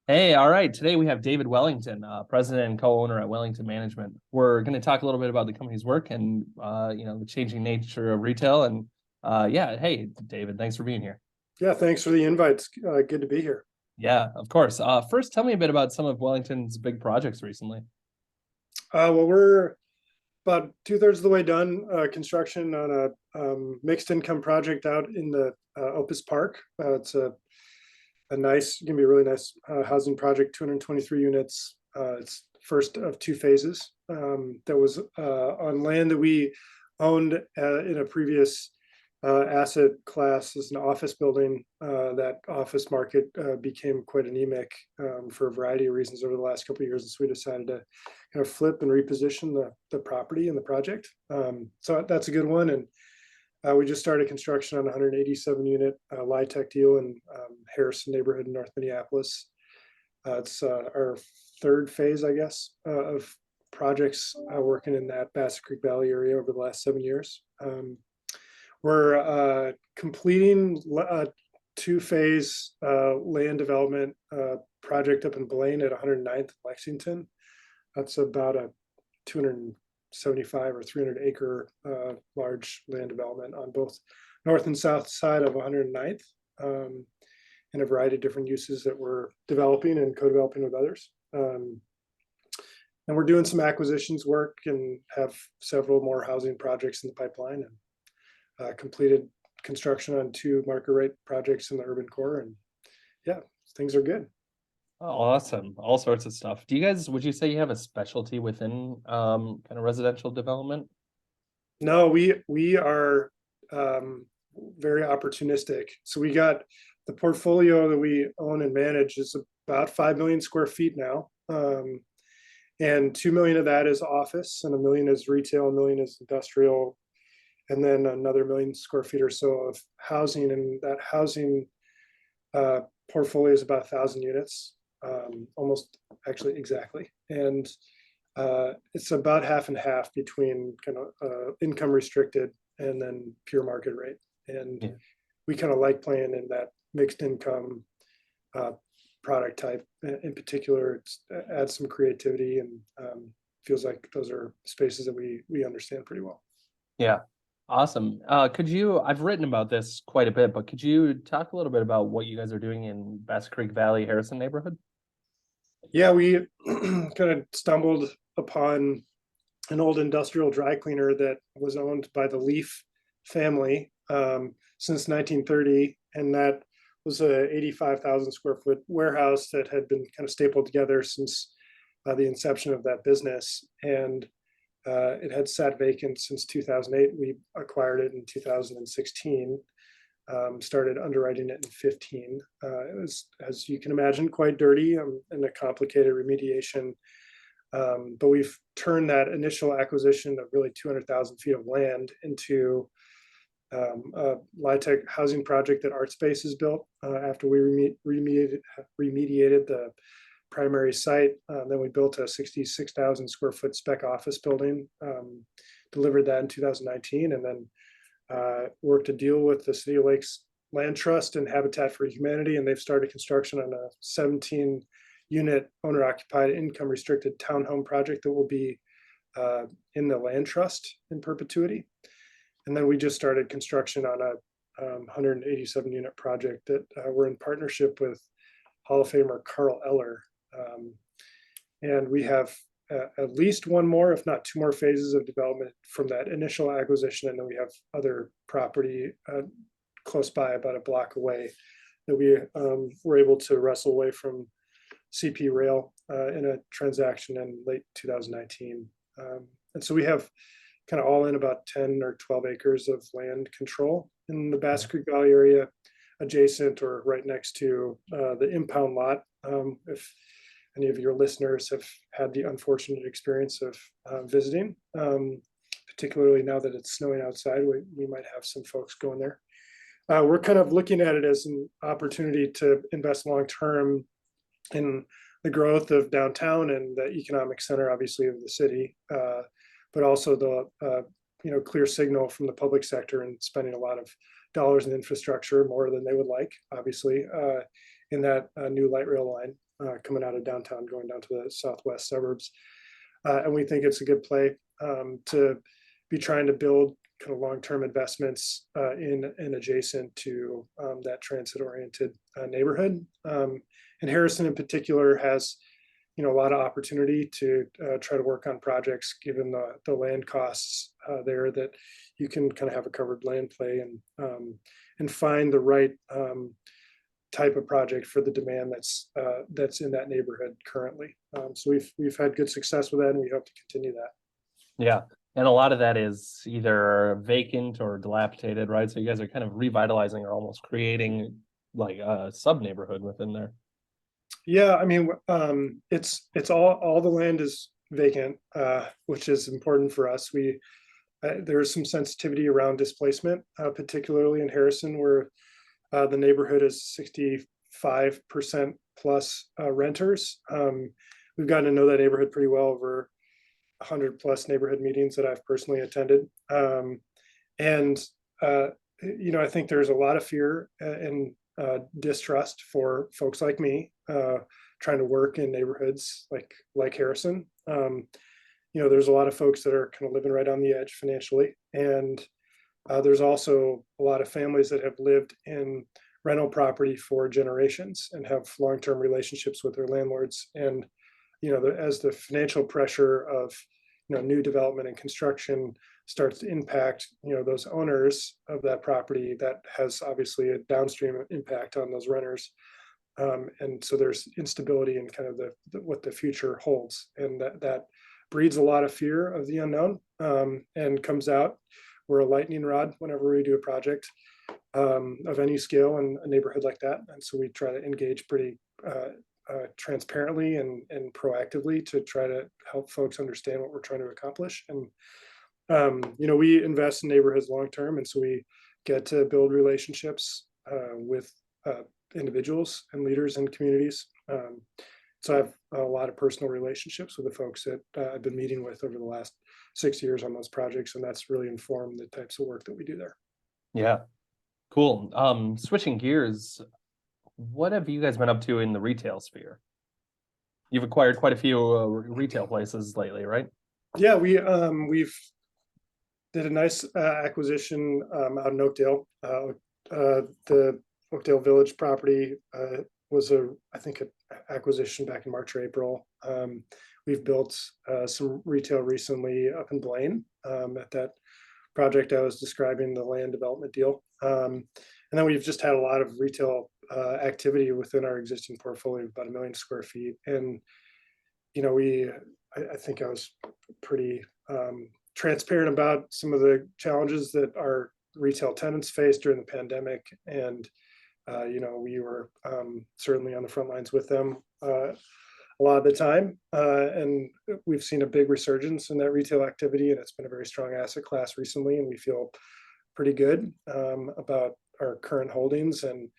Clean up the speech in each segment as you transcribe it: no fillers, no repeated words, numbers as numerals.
Hey, all right. Today we have David Wellington, president and co-owner at Wellington Management. We're going to talk a little bit about the company's work and the changing nature of retail. And yeah, hey, David, thanks for being here. Yeah, thanks for the invite. It's good to be here. Yeah, of course. First, tell me a bit about some of Wellington's big projects recently. Well, we're about two-thirds of the way done construction on a mixed income project out in the Opus Park. It's gonna be a really nice housing project, 223 units. It's first of two phases that was on land that we owned in a previous asset class as an office building. That office market became quite anemic for a variety of reasons over the last couple of years. And so we decided to kind of flip and reposition the property and the project. So that's a good one. And we just started construction on a 187 unit LIHTC deal in Harrison neighborhood in North Minneapolis. It's our third phase, I guess, of projects working in that Bassett Creek Valley area over the last 7 years. We're completing a two-phase land development project up in Blaine at 109th Lexington. That's about a 275 or 300 acre large land development on both north and south side of 109th, and a variety of different uses that we're developing and co-developing with others. And we're doing some acquisitions work and have several more housing projects in the pipeline, and completed construction on two market rate projects in the urban core. And yeah, things are good. Oh, awesome. All sorts of stuff. Would you say you have a specialty within kind of residential development? No, we are very opportunistic. So we got the portfolio that we own and manage is about 5 million square feet now. And 2 million of that is office, and 1 million is retail, 1 million is industrial, and then another 1 million square feet or so of housing. And that housing portfolio is about 1,000 units, almost actually exactly. And it's about half and half between kind of income restricted and then pure market rate. And Yeah. we kind of like playing in that mixed income product type in particular. It adds some creativity, and feels like those are spaces that we understand pretty well. Yeah. Awesome. I've written about this quite a bit, but could you talk a little bit about what you guys are doing in Bass Creek Valley, Harrison neighborhood? Yeah, we kind of stumbled upon an old industrial dry cleaner that was owned by the Leaf family since 1930. And that was a 85,000 square foot warehouse that had been kind of stapled together since the inception of that business. And it had sat vacant since 2008. We acquired it in 2016, started underwriting it in 15. It was, as you can imagine, quite dirty and a complicated remediation. But we've turned that initial acquisition of really 200,000 feet of land into a LIHTC housing project that ArtSpace has built after we remediated the primary site. Then we built a 66,000 square foot spec office building, delivered that in 2019, and then worked a deal with the City of Lakes Land Trust and Habitat for Humanity, and they've started construction on a 17 unit owner occupied income restricted townhome project that will be in the land trust in perpetuity. And then we just started construction on a 187 unit project that we're in partnership with Hall of Famer Carl Eller. And we have at least one more, if not two more phases of development from that initial acquisition. And then we have other property close by, about a block away, that we were able to wrestle away from CP Rail in a transaction in late 2019. And so we have kind of all in about 10 or 12 acres of land control in the Bass Creek Valley area, adjacent or right next to the impound lot. If any of your listeners have had the unfortunate experience of visiting, particularly now that it's snowing outside, we might have some folks going there. We're kind of looking at it as an opportunity to invest long-term in the growth of downtown and the economic center, obviously, of the city, but also the clear signal from the public sector and spending a lot of dollars in infrastructure, more than they would like, obviously, in that new light rail line coming out of downtown, going down to the southwest suburbs. And we think it's a good play to be trying to build kind of long-term investments in adjacent to that transit-oriented neighborhood. And Harrison in particular has, a lot of opportunity to try to work on projects given the land costs there, that you can kind of have a covered land play and find the right type of project for the demand that's in that neighborhood currently. So we've had good success with that, and we hope to continue that. Yeah. And a lot of that is either vacant or dilapidated, right? So you guys are kind of revitalizing or almost creating like a sub neighborhood within there. Yeah, I mean, it's all the land is vacant, which is important for us. There's some sensitivity around displacement, particularly in Harrison, where the neighborhood is 65% plus renters. We've gotten to know that neighborhood pretty well over 100 plus neighborhood meetings that I've personally attended. And I think there's a lot of fear and distrust for folks like me trying to work in neighborhoods like Harrison. There's a lot of folks that are kind of living right on the edge financially, and there's also a lot of families that have lived in rental property for generations and have long-term relationships with their landlords. And as the financial pressure of new development and construction starts to impact those owners of that property, that has obviously a downstream impact on those renters. And so there's instability in kind of what the future holds, and that breeds a lot of fear of the unknown, and comes out. We're a lightning rod whenever we do a project of any scale in a neighborhood like that, and so we try to engage pretty transparently and proactively to try to help folks understand what we're trying to accomplish. And we invest in neighborhoods long term, and so we get to build relationships with individuals and leaders in communities. So I have a lot of personal relationships with the folks that I've been meeting with over the last 6 years on those projects, and that's really informed the types of work that we do there. Yeah, cool. Switching gears, what have you guys been up to in the retail sphere? You've acquired quite a few retail places lately, right? Yeah, we've did a nice acquisition out in Oakdale. The Oakdale Village property was I think an acquisition back in March or April. We've built some retail recently up in Blaine at that project I was describing, the land development deal. And then we've just had a lot of retail activity within our existing portfolio, about 1 million square feet. And, I think I was pretty transparent about some of the challenges that our retail tenants faced during the pandemic. And, we were certainly on the front lines with them a lot of the time. And we've seen a big resurgence in that retail activity, and it's been a very strong asset class recently. And we feel pretty good about our current holdings, and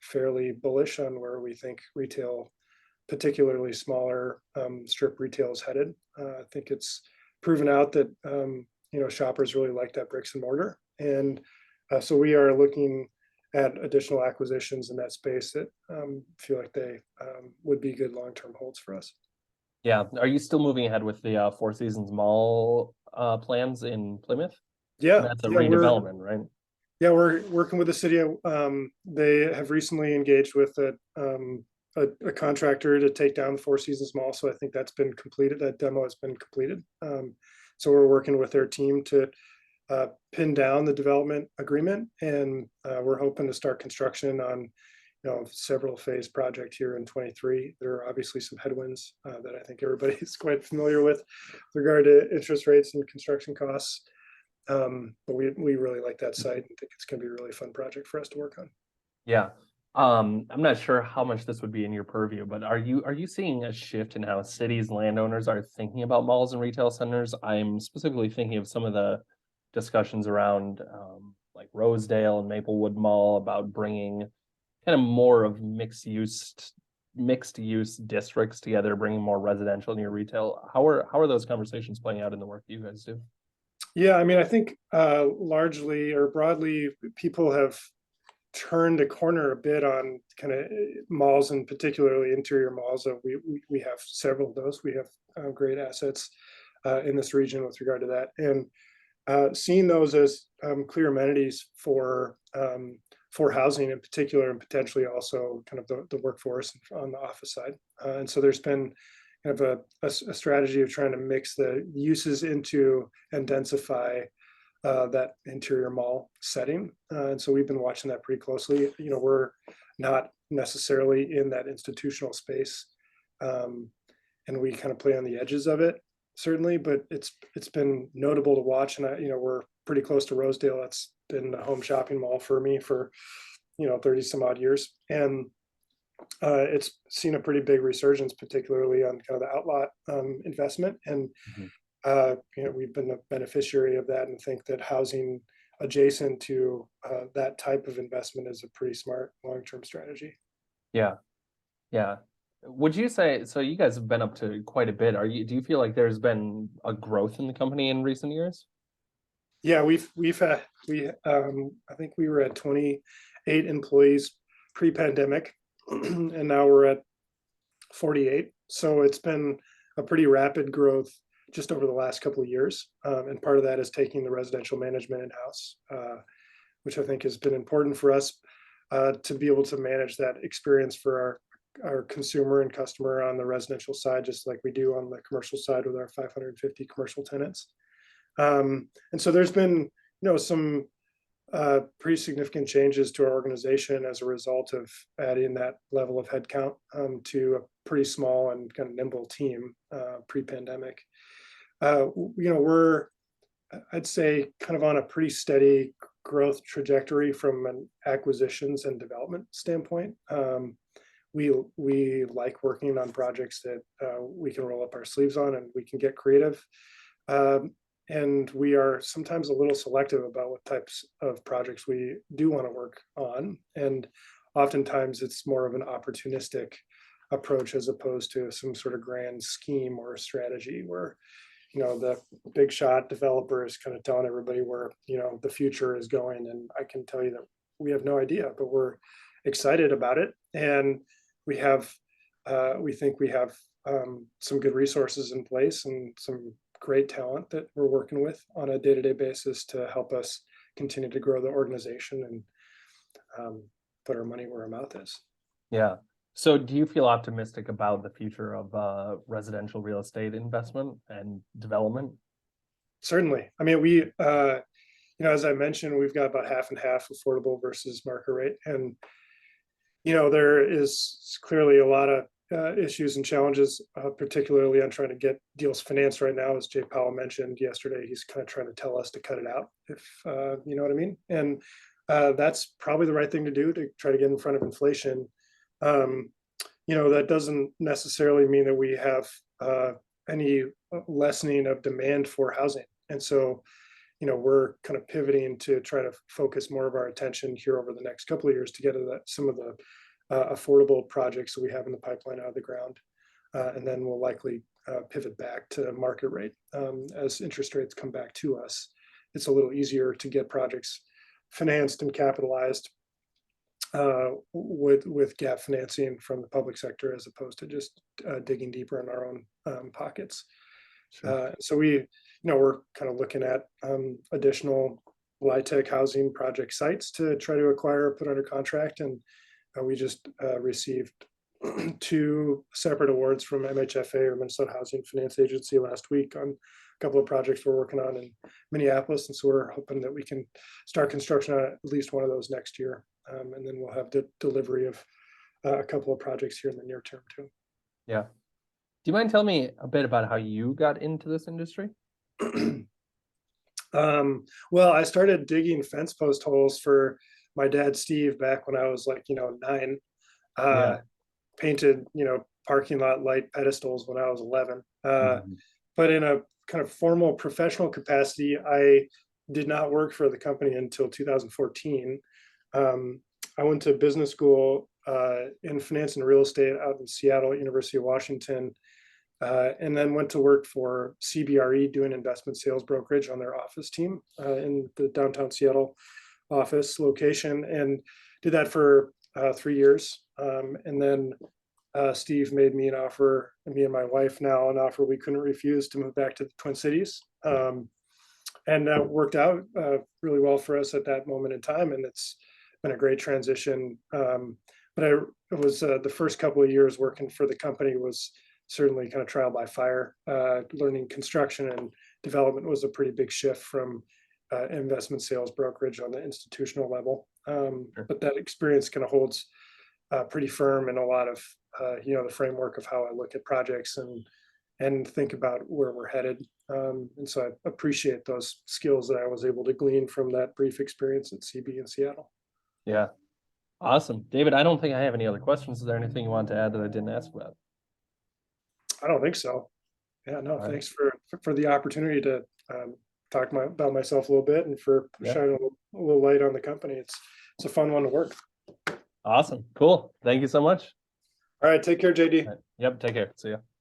fairly bullish on where we think retail, particularly smaller strip retail, is headed. I think it's proven out that shoppers really like that bricks and mortar, and so we are looking at additional acquisitions in that space that feel like they would be good long-term holds for us. Yeah, are you still moving ahead with the Four Seasons Mall plans in Plymouth? Yeah, that's a redevelopment, right? Yeah, we're working with the city. They have recently engaged with a contractor to take down the Four Seasons Mall. So I think that's been completed. That demo has been completed. So we're working with their team to pin down the development agreement, and we're hoping to start construction on several phase project here in 23. There are obviously some headwinds that I think everybody is quite familiar with regard to interest rates and construction costs. But we really like that site and think it's going to be a really fun project for us to work on. Yeah. I'm not sure how much this would be in your purview, but are you seeing a shift in how cities landowners are thinking about malls and retail centers? I'm specifically thinking of some of the discussions around like Rosedale and Maplewood Mall about bringing kind of more of mixed use districts together, bringing more residential near retail. How are those conversations playing out in the work you guys do? Yeah, I mean, I think largely or broadly, people have turned a corner a bit on kind of malls, and particularly interior malls. We have several of those. We have great assets in this region with regard to that, and seeing those as clear amenities for housing in particular, and potentially also kind of the workforce on the office side. And so there's been kind of a strategy of trying to mix the uses into and densify that interior mall setting. And so we've been watching that pretty closely. We're not necessarily in that institutional space, and we kind of play on the edges of it, certainly, but it's been notable to watch. And we're pretty close to Rosedale. That's been a home shopping mall for me for 30 some odd years, and it's seen a pretty big resurgence, particularly on kind of the outlot investment. And we've been a beneficiary of that, and think that housing adjacent to that type of investment is a pretty smart long-term strategy. Yeah. Would you say, so you guys have been up to quite a bit. Do you feel like there's been a growth in the company in recent years? Yeah, we've had, I think we were at 28 employees pre-pandemic, and now we're at 48. So it's been a pretty rapid growth just over the last couple of years. And part of that is taking the residential management in-house, which I think has been important for us to be able to manage that experience for our consumer and customer on the residential side, just like we do on the commercial side with our 550 commercial tenants. And so there's been, some pretty significant changes to our organization as a result of adding that level of headcount to a pretty small and kind of nimble team pre-pandemic. We're, I'd say, kind of on a pretty steady growth trajectory from an acquisitions and development standpoint. We like working on projects that we can roll up our sleeves on, and we can get creative. And we are sometimes a little selective about what types of projects we do want to work on. And oftentimes it's more of an opportunistic approach as opposed to some sort of grand scheme or strategy where, the big shot developer is kind of telling everybody where, the future is going. And I can tell you that we have no idea, but we're excited about it. And we think we have some good resources in place and some great talent that we're working with on a day-to-day basis to help us continue to grow the organization and put our money where our mouth is. Yeah. So do you feel optimistic about the future of residential real estate investment and development? Certainly. I mean, we, as I mentioned, we've got about half and half affordable versus market rate. And, there is clearly a lot of issues and challenges, particularly on trying to get deals financed right now. As Jay Powell mentioned yesterday, he's kind of trying to tell us to cut it out, if you know what I mean. And that's probably the right thing to do, to try to get in front of inflation. That doesn't necessarily mean that we have any lessening of demand for housing. And so, we're kind of pivoting to try to focus more of our attention here over the next couple of years to get to some of the affordable projects that we have in the pipeline out of the ground. And then we'll likely pivot back to market rate as interest rates come back to us. It's a little easier to get projects financed and capitalized with gap financing from the public sector, as opposed to just digging deeper in our own pockets. Sure. So we're kind of looking at additional LIHTC housing project sites to try to acquire, put under contract, and we just received 2 separate awards from MHFA, or Minnesota Housing Finance Agency, last week on a couple of projects we're working on in Minneapolis. And so we're hoping that we can start construction on at least one of those next year. And then we'll have the delivery of a couple of projects here in the near term too. Yeah. Do you mind telling me a bit about how you got into this industry? Well, I started digging fence post holes for my dad, Steve, back when I was 9. Painted, parking lot light pedestals when I was 11. But in a kind of formal professional capacity, I did not work for the company until 2014. I went to business school in finance and real estate out in Seattle, University of Washington, and then went to work for CBRE doing investment sales brokerage on their office team in the downtown Seattle office location, and did that for 3 years. And then Steve made me an offer, me and my wife now, an offer we couldn't refuse, to move back to the Twin Cities. And that worked out really well for us at that moment in time. And it's been a great transition. But it was the first couple of years working for the company was certainly kind of trial by fire. Learning construction and development was a pretty big shift from investment sales brokerage on the institutional level. But that experience kind of holds pretty firm in a lot of the framework of how I look at projects and think about where we're headed. And so I appreciate those skills that I was able to glean from that brief experience at CB in Seattle. Yeah. Awesome. David, I don't think I have any other questions. Is there anything you want to add that I didn't ask about? I don't think so. Yeah, no, All thanks for the opportunity to talk about myself a little bit and for shining a little light on the company. It's a fun one to work. Awesome. Cool. Thank you so much. All right. Take care, JD. All right. Yep. Take care. See ya.